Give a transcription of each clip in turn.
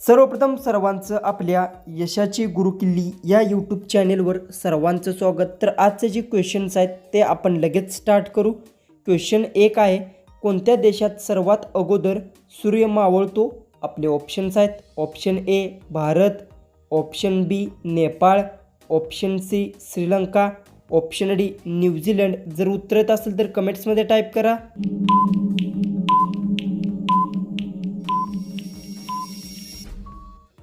सर्वप्रथम सर्वांचं आपल्या यशाची गुरुकिल्ली या यूट्यूब चॅनेलवर सर्वांचं स्वागत. तर आजचे जे क्वेश्चन्स आहेत ते आपण लगेच स्टार्ट करू. क्वेश्चन 1 आहे, कोणत्या देशात सर्वात अगोदर सूर्य मावळतो? आपले ऑप्शन्स आहेत. Option A Bharat, option B Nepal, option C Sri Lanka, option D New Zealand. जर उत्तर येत असेल तर कमेंट्समध्ये टाईप करा.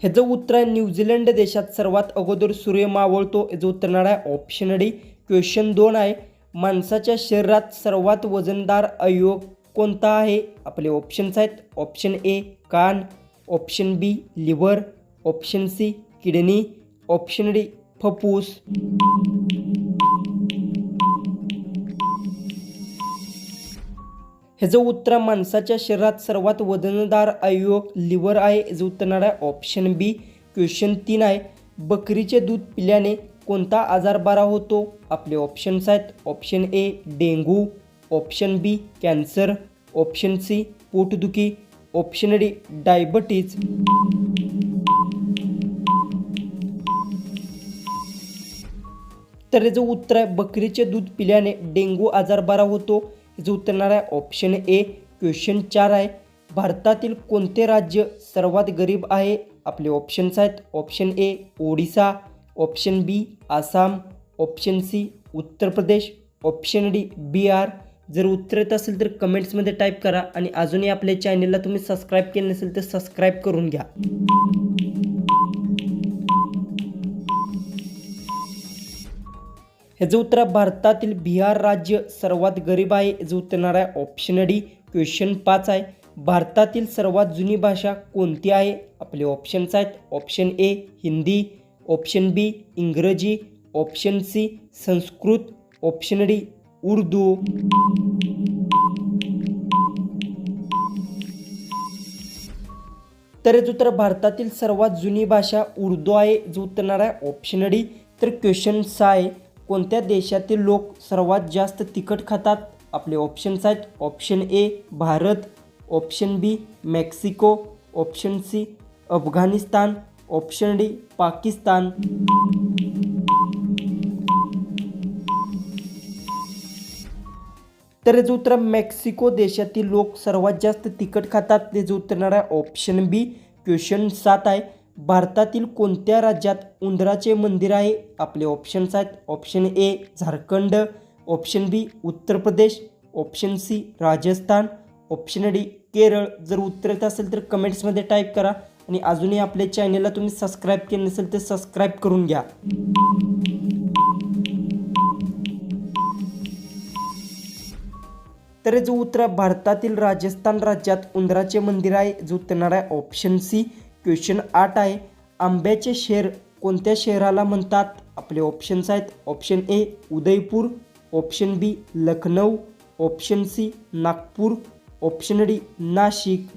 ह्याचं उत्तर आहे न्यूझीलंड देशात सर्वात अगोदर सूर्य मावळतो. याचं उत्तर येणार आहे ऑप्शन डी. क्वेश्चन 2 आहे, माणसाच्या शरीरात सर्वात वजनदार अवयव कोणता आहे? आपले ऑप्शन्स आहेत. ऑप्शन ए कान, option b liver, option c kidney, option d फुफ्फुस. ह्याचं उत्तर माणसाच्या शरीरात सर्वात वजनदार अवयव लिव्हर आहे. याचं उत्तर येणार आहे ऑप्शन बी. क्वेश्चन 3 आहे, बकरीचे दूध पिल्याने कोणता आजार बरा होतो? आपले ऑप्शन्स आहेत. Option A dengue, option B cancer, option C पोटदुखी, ऑप्शन डी डायबिटीज. तर याचं उत्तर आहे बकरीचे दूध पिल्याने डेंग्यू आजार बरा होतो. याचं उत्तर येणार आहे ऑप्शन ए. क्वेश्चन 4 आहे, भारतातील कोणते राज्य सर्वात गरीब आहे? आपले ऑप्शन्स आहेत. Option A Odisha, option B Assam, option C Uttar Pradesh, option D Bihar. जर उत्तर येत असेल तर कमेंट्समध्ये टाईप करा आणि अजूनही आपल्या चॅनलला तुम्ही सबस्क्राईब केले नसेल तर सबस्क्राईब करून घ्या. ह्याचं उत्तर भारतातील बिहार राज्य सर्वात गरीब आहे. याचं उत्तर येणार आहे ऑप्शन डी. क्वेश्चन 5 आहे, भारतातील सर्वात जुनी भाषा कोणती आहे? आपले ऑप्शन्स आहेत. Option A Hindi, option B इंग्रजी, option C Sanskrit, option D Urdu. तर याचं उत्तर भारतातील सर्वात जुनी भाषा उर्दू आहे. याचं उत्तर येणार आहे ऑप्शन डी. तर क्वेश्चन 6 आहे, कोणत्या देशातील लोक सर्वात जास्त तिखट खातात? आपले ऑप्शन्स आहेत. Option A Bharat, option B Mexico, option C Afghanistan, option D Pakistan. तर याचं उत्तर मेक्सिको देशातील लोक सर्वात जास्त तिखट खातात. त्याचं उत्तर येणार आहे ऑप्शन बी. क्वेश्चन 7 आहे, भारतातील कोणत्या राज्यात उंदराचे मंदिर आहे? आपले ऑप्शन्स आहेत. Option a Jharkhand, option b Uttar Pradesh, option c Rajasthan, option d Kerala. जर उत्तर येत असेल तर कमेंट्समध्ये टाईप करा आणि अजूनही आपल्या चॅनलला तुम्ही सबस्क्राईब केले नसेल तर सबस्क्राईब करून घ्या. तर याचं उत्तर भारतातील राजस्थान राज्यात उंदराचे मंदिर आहे. जो उत्तर येणार आहे ऑप्शन सी. क्वेश्चन 8 आहे, आंब्याचे शहर कोणत्या शहराला म्हणतात? आपले ऑप्शन्स आहेत. Option A Udaipur, option B Lucknow, option C Nagpur, option D Nashik.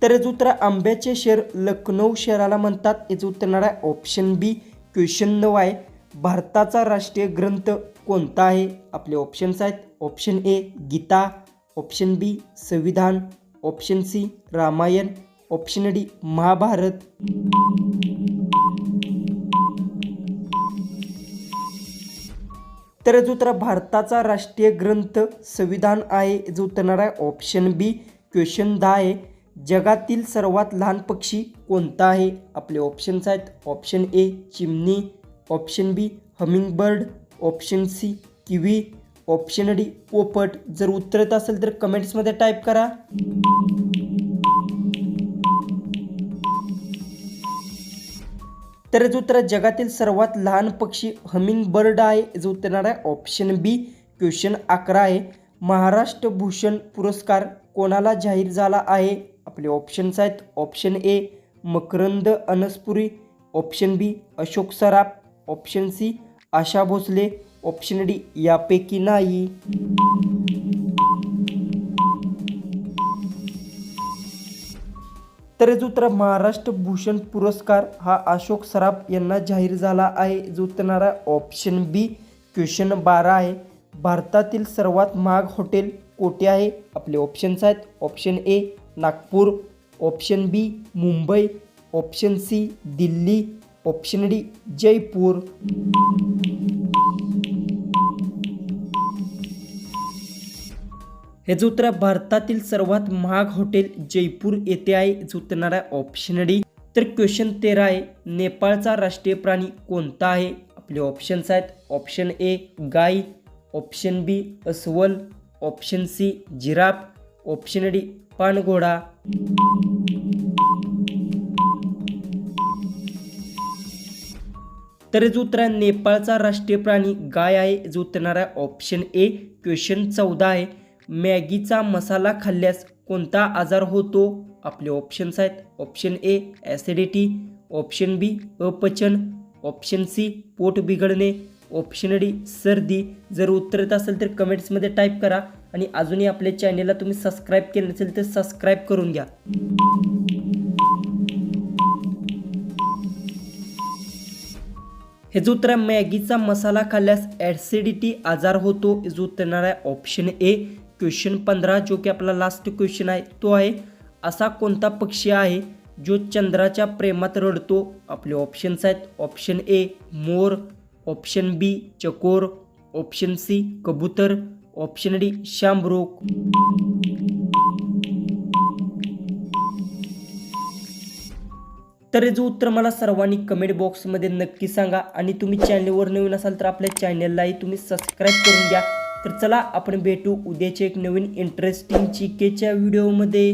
तर याचं उत्तर आंब्याचे शहर लखनौ शहराला म्हणतात. याचं उत्तर येणार आहे ऑप्शन बी. क्वेश्चन 9 आहे, भारताचा राष्ट्रीय ग्रंथ कोणता आहे? आपले ऑप्शन्स आहेत. Option A Gita, option B संविधान, option C Ramayana, option D Mahabharata. तर याचं उत्तर भारताचा राष्ट्रीय ग्रंथ संविधान आहे. याचं उत्तर येणार आहे ऑप्शन बी. क्वेश्चन 10 आहे, जगातील सर्वात लहान पक्षी कोणता आहे? आपले ऑप्शन्स आहेत. ऑप्शन ए चिमणी, option b hummingbird, option c kiwi, option d पोपट. जर उत्तर येत असेल तर कमेंट्समध्ये टाईप करा. तर याचं उत्तर जगातील सर्वात लहान पक्षी हमिंगबर्ड आहे. याचं उत्तर येणार आहे ऑप्शन बी. क्वेश्चन 11 आहे, महाराष्ट्र भूषण पुरस्कार कोणाला जाहीर झाला आहे? आपले ऑप्शन्स आहेत. Option a Makarand Anaspure, option b Ashok Saraf, option c Asha Bhosle, option d यापैकी नाही. तर याचं उत्तर महाराष्ट्र भूषण पुरस्कार हा अशोक सराफ यांना जाहीर झाला आहे. जो उत्तर आहे ऑप्शन बी. क्वेश्चन 12 आहे, भारतातील सर्वात महाग हॉटेल कोठे आहे? आपले ऑप्शन्स आहेत option A Nagpur, option B Mumbai, option C Delhi, option D Jaipur. हे जो उत्तर भारतातील सर्वात महाग हॉटेल जयपूर येथे आहे, जो उत्तर आहे ऑप्शन डी. तर क्वेश्चन 13 आहे, नेपाळचा राष्ट्रीय प्राणी कोणता आहे? आपले ऑप्शन्स आहेत ऑप्शन ए गाय, ऑप्शन बी अस्वल, option c giraffe, option d पाणघोडा. तर जो उत्तर आहे नेपाळचा राष्ट्रीय प्राणी गाय आहे, जो उत्तर आहे ऑप्शन ए. क्वेश्चन 14 आहे, मॅगीचा मसाला खाल्ल्यास कोणता आजार होतो? आपले ऑप्शन्स आहेत ऑप्शन ए ॲसिडिटी, ऑप्शन बी अपचन, ऑप्शन सी पोट बिघडणे, ऑप्शन डी सर्दी. जर उत्तर येत असेल तर कमेंट्समध्ये टाईप करा आणि अजूनही आपल्या चॅनेलला तुम्ही सबस्क्राईब केलं नसेल तर सबस्क्राईब करून घ्या. हे जो उत्तर आहे मॅगीचा मसाला खाल्ल्यास ॲसिडिटी आजार होतो, जो उत्तर आहे ऑप्शन ए. क्वेश्चन 15 जो की आपला लास्ट क्वेश्चन आहे तो आहे, असा कोणता पक्षी आहे जो चंद्राच्या प्रेमात रडतो? आपले ऑप्शन्स आहेत ऑप्शन ए मोर, ऑप्शन बी चकोर, ऑप्शन सी कबूतर, ऑप्शन डी शामरोग. तर जो उत्तर मला सर्वांनी कमेंट बॉक्समध्ये नक्की सांगा आणि तुम्ही चॅनलवर नवीन असाल तर आपल्या चॅनललाही तुम्ही सबस्क्राईब करून घ्या. तर चला आपण भेटू उद्याच्या एक नवीन इंटरेस्टिंग जीकेच्या व्हिडिओमध्ये.